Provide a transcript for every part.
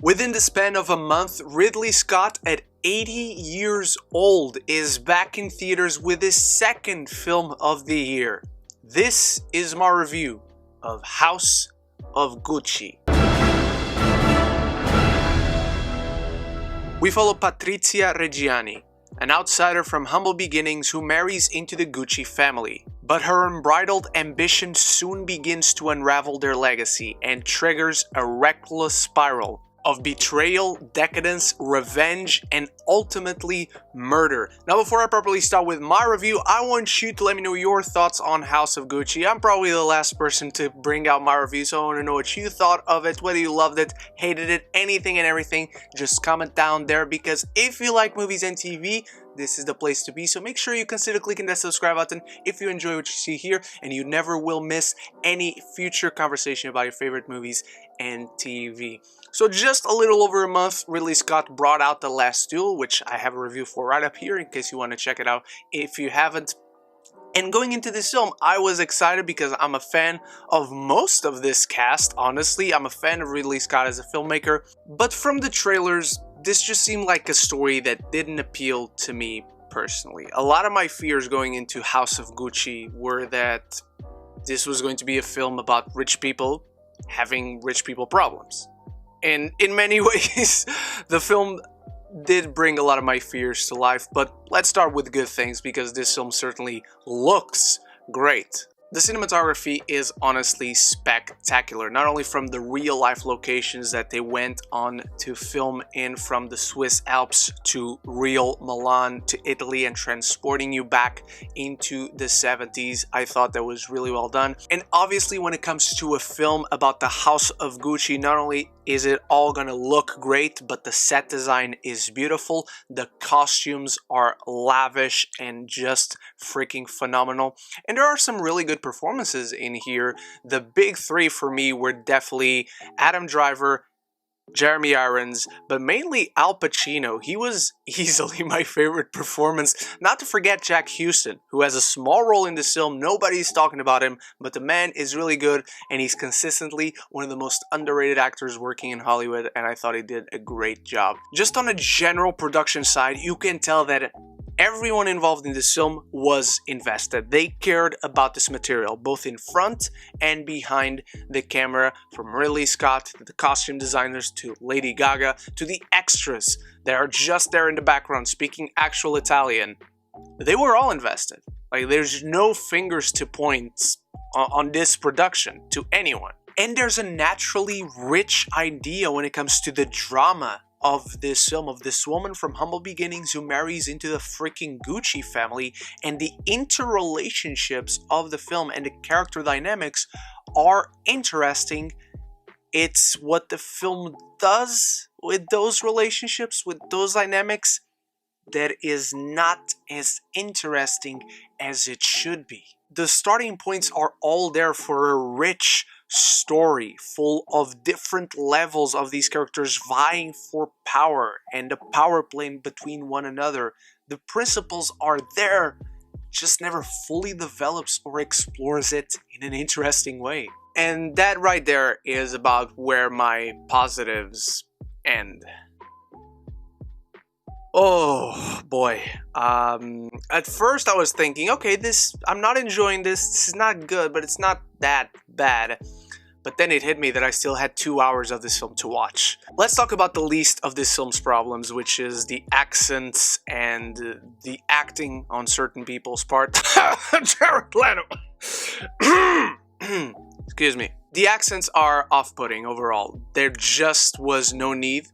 Within the span of a month, Ridley Scott, at 80 years old, is back in theaters with his second film of the year. This is my review of House of Gucci. We follow Patrizia Reggiani, an outsider from humble beginnings who marries into the Gucci family. But her unbridled ambition soon begins to unravel their legacy and triggers a reckless spiral of betrayal, decadence, revenge, and ultimately murder. Now, before I properly start with my review, I want you to let me know your thoughts on House of Gucci. I'm probably the last person to bring out my review, so I want to know what you thought of it, whether you loved it, hated it, anything and everything. Just comment down there, because if you like movies and TV, this is the place to be. So make sure you consider clicking that subscribe button if you enjoy what you see here, and you never will miss any future conversation about your favorite movies and TV. So just a little over a month, Ridley Scott brought out The Last Duel, which I have a review for right up here in case you want to check it out if you haven't. And going into this film, I was excited because I'm a fan of most of this cast, honestly. I'm a fan of Ridley Scott as a filmmaker. But from the trailers, this just seemed like a story that didn't appeal to me personally. A lot of my fears going into House of Gucci were that this was going to be a film about rich people having rich people problems. And in many ways, the film did bring a lot of my fears to life, but let's start with good things, because this film certainly looks great. The cinematography is honestly spectacular, not only from the real-life locations that they went on to film in, from the Swiss Alps to real Milan to Italy and transporting you back into the 70s. I thought that was really well done. And obviously, when it comes to a film about the House of Gucci, not only is it all gonna look great, but the set design is beautiful. The costumes are lavish and just freaking phenomenal. And there are some really good performances in here. The big three for me were definitely Adam Driver, Jeremy Irons, but mainly Al Pacino. He was easily my favorite performance. Not to forget Jack Houston, who has a small role in this film. Nobody's talking about him, but the man is really good, and he's consistently one of the most underrated actors working in Hollywood, and I thought he did a great job. Just on a general production side, you can tell that everyone involved in this film was invested. They cared about this material, both in front and behind the camera, from Ridley Scott to the costume designers to Lady Gaga to the extras that are just there in the background speaking actual Italian. They were all invested. Like, there's no fingers to point on this production to anyone. And there's a naturally rich idea when it comes to the drama of this film, of this woman from humble beginnings who marries into the freaking Gucci family, and the interrelationships of the film and the character dynamics are interesting. It's what the film does with those relationships, with those dynamics, that is not as interesting as it should be. The starting points are all there for a rich story full of different levels of these characters vying for power and the power playing between one another. The principles are there, just never fully develops or explores it in an interesting way. And that right there is about where my positives end. Oh boy. At first I was thinking, okay, I'm not enjoying this. This is not good, but it's not that bad. But then it hit me that I still had 2 hours of this film to watch. Let's talk about the least of this film's problems, which is the accents and the acting on certain people's part. Jared Leto. Excuse me. The accents are off-putting overall. There just was no need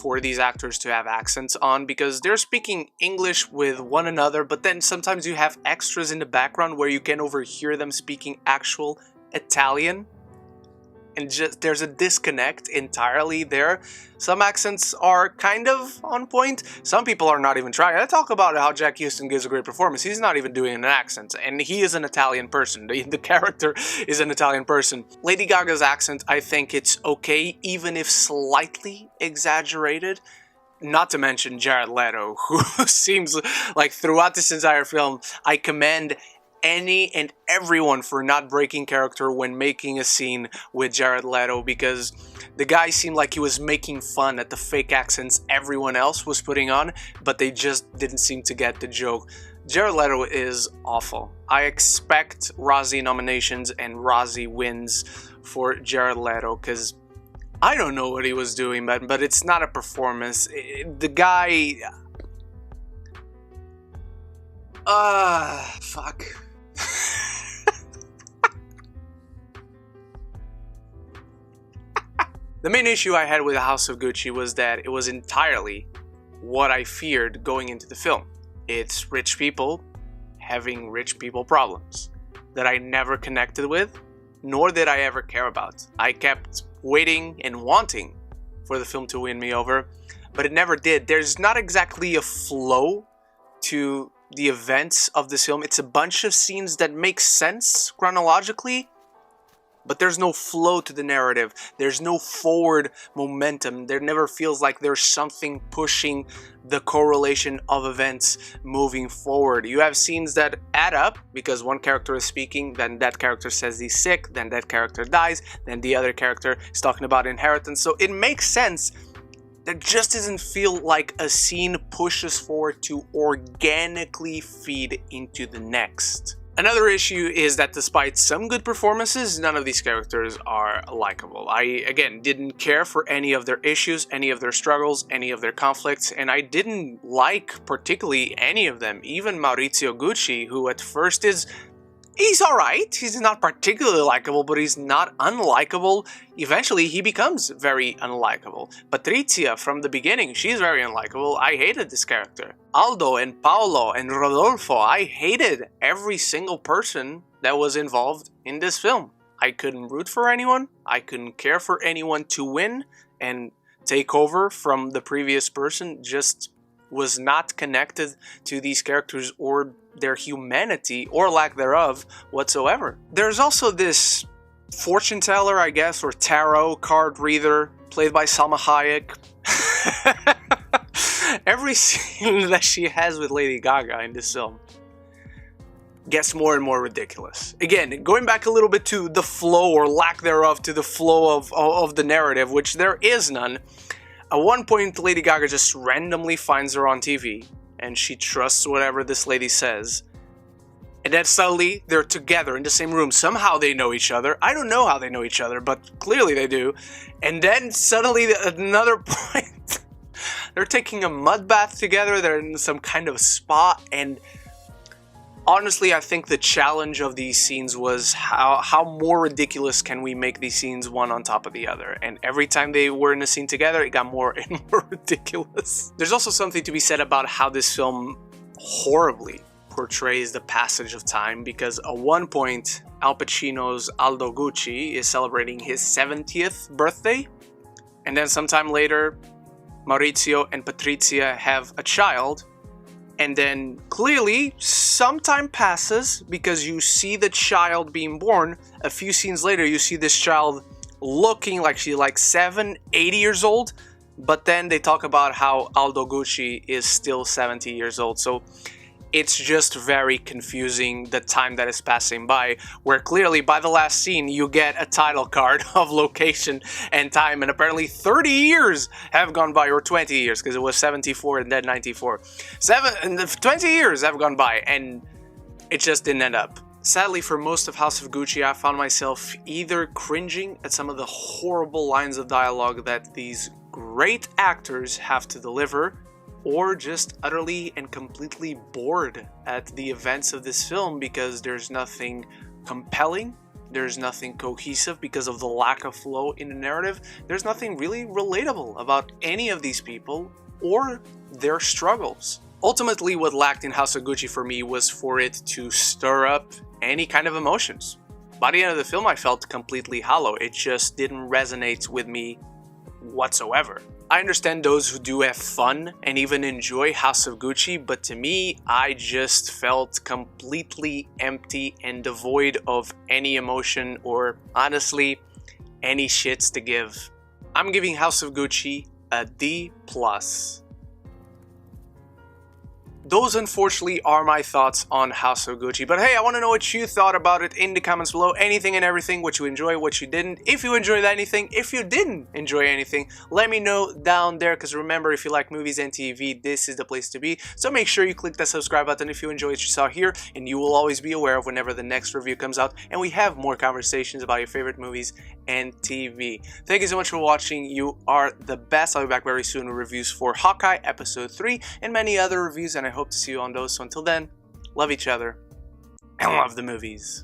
for these actors to have accents on, because they're speaking English with one another, but then sometimes you have extras in the background where you can overhear them speaking actual Italian. And just there's a disconnect entirely there. Some accents are kind of on point. Some people are not even trying. I talk about how Jack Houston gives a great performance. He's not even doing an accent, and he is an Italian person. The character is an Italian person. Lady Gaga's accent, I think it's okay, even if slightly exaggerated. Not to mention Jared Leto, who seems like throughout this entire film, I commend any and everyone for not breaking character when making a scene with Jared Leto, because the guy seemed like he was making fun at the fake accents everyone else was putting on, but they just didn't seem to get the joke. Jared Leto is awful. I expect Razzie nominations and Razzie wins for Jared Leto, because I don't know what he was doing, but it's not a performance. The guy... fuck. The main issue I had with House of Gucci was that it was entirely what I feared going into the film. It's rich people having rich people problems that I never connected with, nor did I ever care about. I kept waiting and wanting for the film to win me over, but it never did. There's not exactly a flow to the events of this film. It's a bunch of scenes that make sense chronologically, but there's no flow to the narrative. There's no forward momentum. There never feels like there's something pushing the correlation of events moving forward. You have scenes that add up because one character is speaking, then that character says he's sick, then that character dies, then the other character is talking about inheritance. So it makes sense. That just doesn't feel like a scene pushes forward to organically feed into the next. Another issue is that despite some good performances, none of these characters are likable. I, again, didn't care for any of their issues, any of their struggles, any of their conflicts, and I didn't like particularly any of them. Even Maurizio Gucci, who at first he's alright, he's not particularly likable, but he's not unlikable. Eventually, he becomes very unlikable. Patrizia, from the beginning, she's very unlikable. I hated this character. Aldo and Paolo and Rodolfo, I hated every single person that was involved in this film. I couldn't root for anyone. I couldn't care for anyone to win and take over from the previous person. Just was not connected to these characters or their humanity or lack thereof whatsoever. There's also this fortune teller, I guess, or tarot card reader played by Salma Hayek. Every scene that she has with Lady Gaga in this film gets more and more ridiculous. Again, going back a little bit to the flow or lack thereof, to the flow of the narrative, which there is none. At one point, Lady Gaga just randomly finds her on TV, and she trusts whatever this lady says. And then suddenly, they're together in the same room. Somehow they know each other. I don't know how they know each other, but clearly they do. And then suddenly, at another point, they're taking a mud bath together. They're in some kind of spa, and honestly, I think the challenge of these scenes was how more ridiculous can we make these scenes one on top of the other. And every time they were in a scene together, it got more and more ridiculous. There's also something to be said about how this film horribly portrays the passage of time, because at one point, Al Pacino's Aldo Gucci is celebrating his 70th birthday. And then sometime later, Maurizio and Patrizia have a child. And then clearly some time passes because you see the child being born. A few scenes later, you see this child looking like she's like 7, 80 years old. But then they talk about how Aldo Gucci is still 70 years old. So it's just very confusing, the time that is passing by, where clearly by the last scene you get a title card of location and time, and apparently 30 years have gone by, or 20 years, because it was 74 and then 94. 20 years have gone by, and it just didn't end up. Sadly, for most of House of Gucci, I found myself either cringing at some of the horrible lines of dialogue that these great actors have to deliver, or just utterly and completely bored at the events of this film because there's nothing compelling, there's nothing cohesive because of the lack of flow in the narrative, there's nothing really relatable about any of these people or their struggles. Ultimately, what lacked in House of Gucci for me was for it to stir up any kind of emotions. By the end of the film, I felt completely hollow. It just didn't resonate with me whatsoever. I understand those who do have fun and even enjoy House of Gucci, but to me, I just felt completely empty and devoid of any emotion or, honestly, any shits to give. I'm giving House of Gucci a D+. those unfortunately are my thoughts on House of Gucci. But hey, I want to know what you thought about it in the comments below. Anything and everything, what you enjoy, what you didn't. If you enjoyed anything, if you didn't enjoy anything, let me know down there. Because remember, if you like movies and TV, this is the place to be. So make sure you click that subscribe button if you enjoy what you saw here, and you will always be aware of whenever the next review comes out and we have more conversations about your favorite movies and TV. Thank you so much for watching. You are the best. I'll be back very soon with reviews for Hawkeye Episode 3 and many other reviews, and I hope to see you on those. So until then, love each other and love the movies.